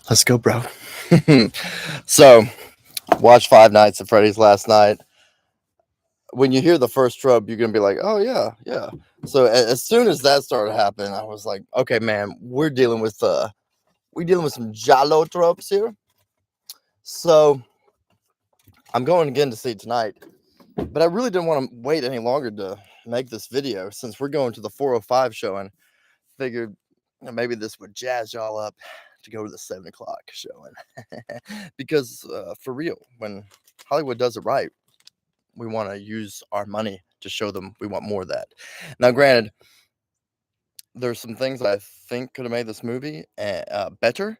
Let's go, bro. So, watched Five Nights at Freddy's last night. When you hear the first trope, you're gonna be like, "Oh yeah, yeah." So as soon as that started happening, I was like, "Okay, man, we're dealing with some Giallo tropes here." So I'm going again to see it tonight, but I really didn't want to wait any longer to make this video since we're going to the 4:05 showing. Figured maybe this would jazz y'all up to go to the 7 o'clock showing, because for real, when Hollywood does it right, we want to use our money to show them we want more of that. Now, granted, there's some things I think could have made this movie better,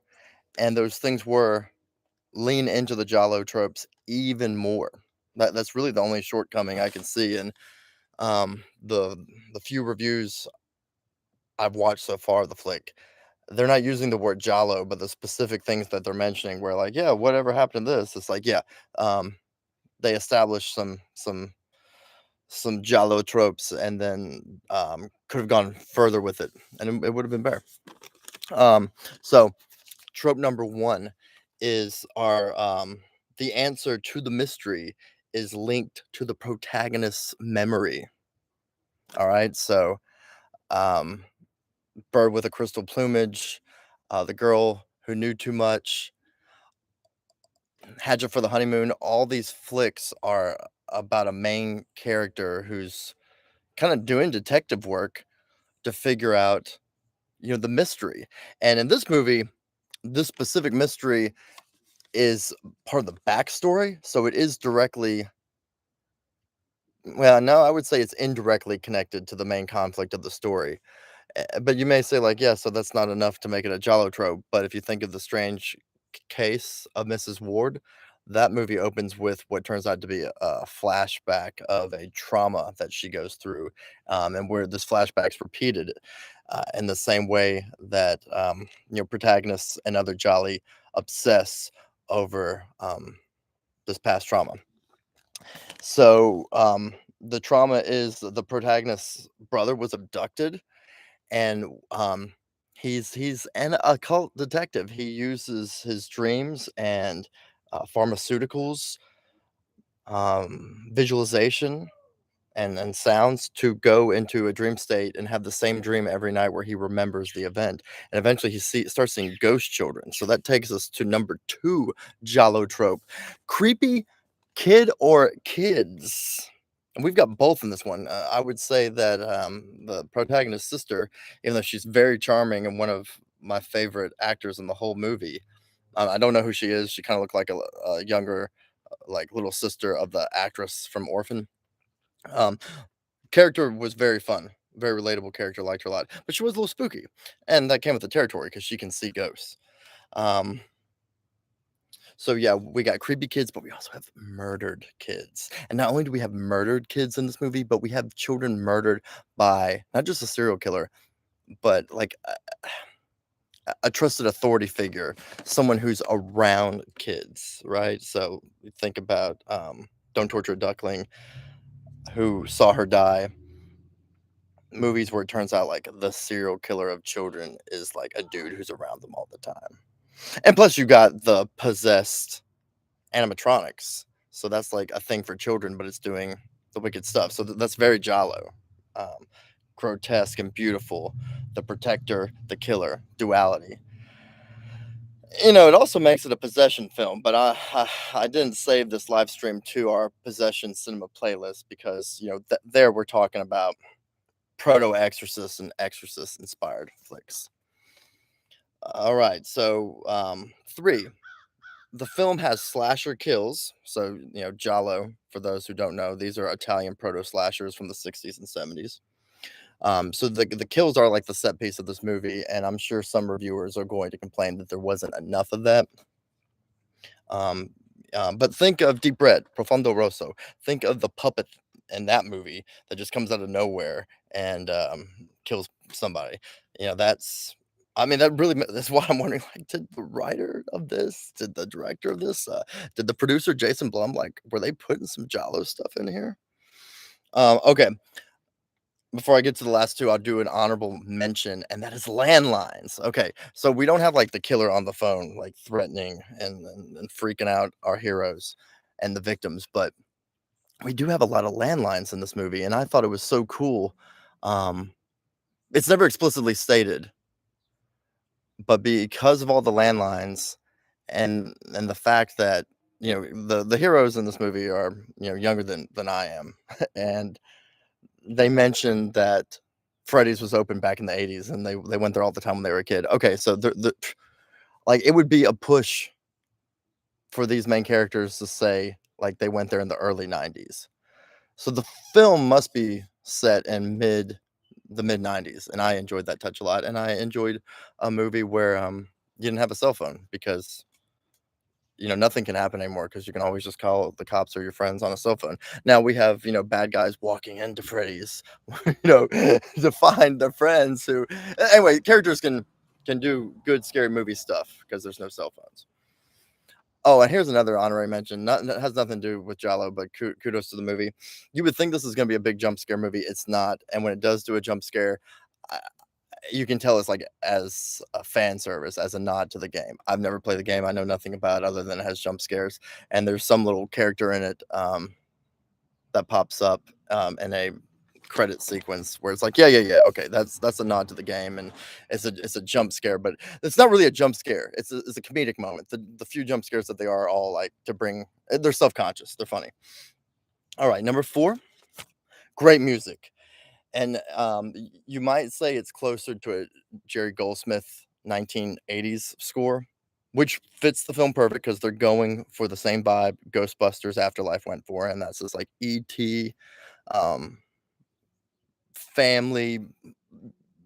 and those things were lean into the Giallo tropes even more. That's really the only shortcoming I can see. And the few reviews I've watched so far of the flick, they're not using the word Giallo, but the specific things that they're mentioning, where like, yeah, whatever happened to this? It's like, yeah, um, they established some Giallo tropes, and then could have gone further with it, and it would have been better. Um, so trope number one is our the answer to the mystery is linked to the protagonist's memory. All right, so um, bird with a crystal plumage, the girl who knew too much, Hatchet for the honeymoon. All these flicks are about a main character who's kind of doing detective work to figure out, the mystery. And in this movie, this specific mystery is part of the backstory, so it is directly, well, no, I would say it's indirectly connected to the main conflict of the story. But you may say, like, yeah, so that's not enough to make it a Jollo trope. But if you think of the strange case of Mrs. Ward, that movie opens with what turns out to be a flashback of a trauma that she goes through, and where this flashback's repeated in the same way that protagonists and other Jolly obsess over this past trauma. So the trauma is the protagonist's brother was abducted, and he's an occult detective. He uses his dreams and pharmaceuticals, visualization, and sounds to go into a dream state and have the same dream every night where he remembers the event. And eventually starts seeing ghost children. So that takes us to number two Jalo trope: creepy kid or kids. And we've got both in this one. I would say that the protagonist's sister, even though she's very charming and one of my favorite actors in the whole movie, I don't know who she is. She kind of looked like a younger, like little sister of the actress from Orphan. Um, Character was very fun, very relatable character, liked her a lot, but she was a little spooky, and that came with the territory because she can see ghosts. Um, so yeah, we got creepy kids, but we also have murdered kids. And not only do we have murdered kids in this movie, but we have children murdered by not just a serial killer, but like a trusted authority figure, someone who's around kids, right? So you think about Don't Torture a Duckling, who saw her die. Movies where it turns out like the serial killer of children is like a dude who's around them all the time. And plus you got the possessed animatronics. So that's like a thing for children, but it's doing the wicked stuff. So that's very Giallo. Um, Grotesque and beautiful. The protector, the killer, duality. It also makes it a possession film, but I didn't save this live stream to our possession cinema playlist because there we're talking about proto Exorcist and Exorcist inspired flicks. All right, so three. The film has slasher kills, so Giallo. For those who don't know, these are Italian proto slashers from the 60s and 70s. So the kills are like the set piece of this movie, and I'm sure some reviewers are going to complain that there wasn't enough of that. Um, but think of Deep Red, Profondo Rosso. Think of the puppet in that movie that just comes out of nowhere and kills somebody. That's. I mean, that's why I'm wondering. Like, did the writer of this, did the director of this, did the producer Jason Blum, like, were they putting some Jalo stuff in here? Okay, Before I get to the last 2, I'll do an honorable mention, and that is landlines. Okay, so we don't have, like, the killer on the phone, like, threatening and freaking out our heroes and the victims, but we do have a lot of landlines in this movie, and I thought it was so cool. Um, it's never explicitly stated, but because of all the landlines and the fact that, the heroes in this movie are, younger than I am, and they mentioned that Freddy's was open back in the '80s, and they went there all the time when they were a kid. Okay, so like, it would be a push for these main characters to say, like, they went there in the early '90s. So the film must be set in the mid-90s, and I enjoyed that touch a lot, and I enjoyed a movie where, you didn't have a cell phone because, nothing can happen anymore because you can always just call the cops or your friends on a cell phone. Now we have, bad guys walking into Freddy's, to find their friends who anyway, characters can do good scary movie stuff because there's no cell phones. Oh, and here's another honorary mention. It has nothing to do with Giallo, but kudos to the movie. You would think this is going to be a big jump scare movie. It's not. And when it does do a jump scare, I, you can tell it's like as a fan service, as a nod to the game. I've never played the game. I know nothing about it other than it has jump scares. And there's some little character in it that pops up in a credit sequence where it's like, yeah, okay, that's a nod to the game, and it's a jump scare, but it's not really a jump scare. It's a comedic moment. The few jump scares that they are all like to bring, they're self-conscious, they're funny. All right, number 4, great music, and you might say it's closer to a Jerry Goldsmith 1980s score, which fits the film perfect because they're going for the same vibe Ghostbusters Afterlife went for, and that's this like ET um family,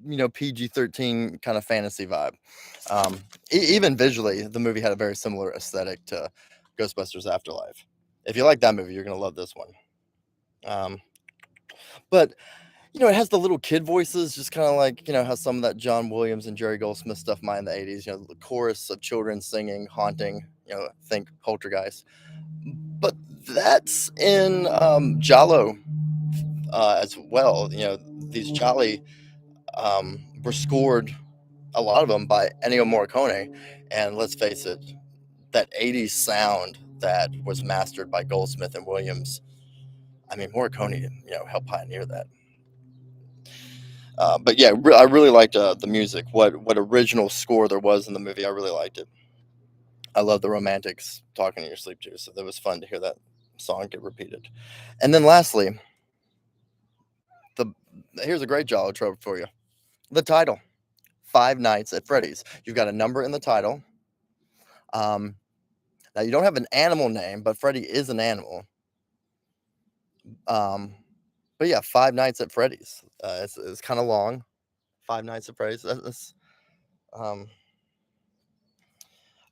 PG-13 kind of fantasy vibe. Um, even visually, the movie had a very similar aesthetic to Ghostbusters Afterlife. If you like that movie, you're gonna love this one. Um, but it has the little kid voices, just kind of like how some of that John Williams and Jerry Goldsmith stuff might in the '80s. The chorus of children singing, haunting. Think Poltergeist. But that's in Giallo as well. These Jolly were scored, a lot of them, by Ennio Morricone. And let's face it, that '80s sound that was mastered by Goldsmith and Williams. I mean, Morricone, helped pioneer that. But yeah, I really liked the music. What original score there was in the movie, I really liked it. I love the romantics talking in your sleep too, so that was fun to hear that song get repeated. And then lastly, the here's a great Jolly trope for you: the title, Five Nights at Freddy's. You've got a number in the title. Um, Now you don't have an animal name, but Freddy is an animal. Um, but yeah, Five Nights at Freddy's. It's kind of long. Five Nights at Freddy's. Um,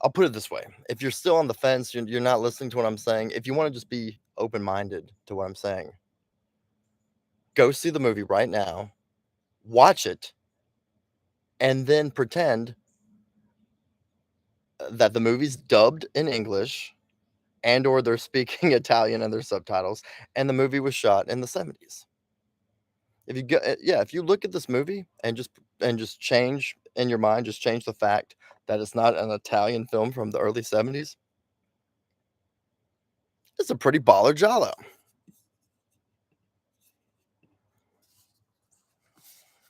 I'll put it this way: if you're still on the fence, you're not listening to what I'm saying. If you want to just be open minded to what I'm saying, go see the movie right now, watch it, and then pretend that the movie's dubbed in English and or they're speaking Italian and their subtitles, and the movie was shot in the '70s. If you go, yeah, if you look at this movie and just change in your mind, just change the fact that it's not an Italian film from the early '70s, it's a pretty baller giallo.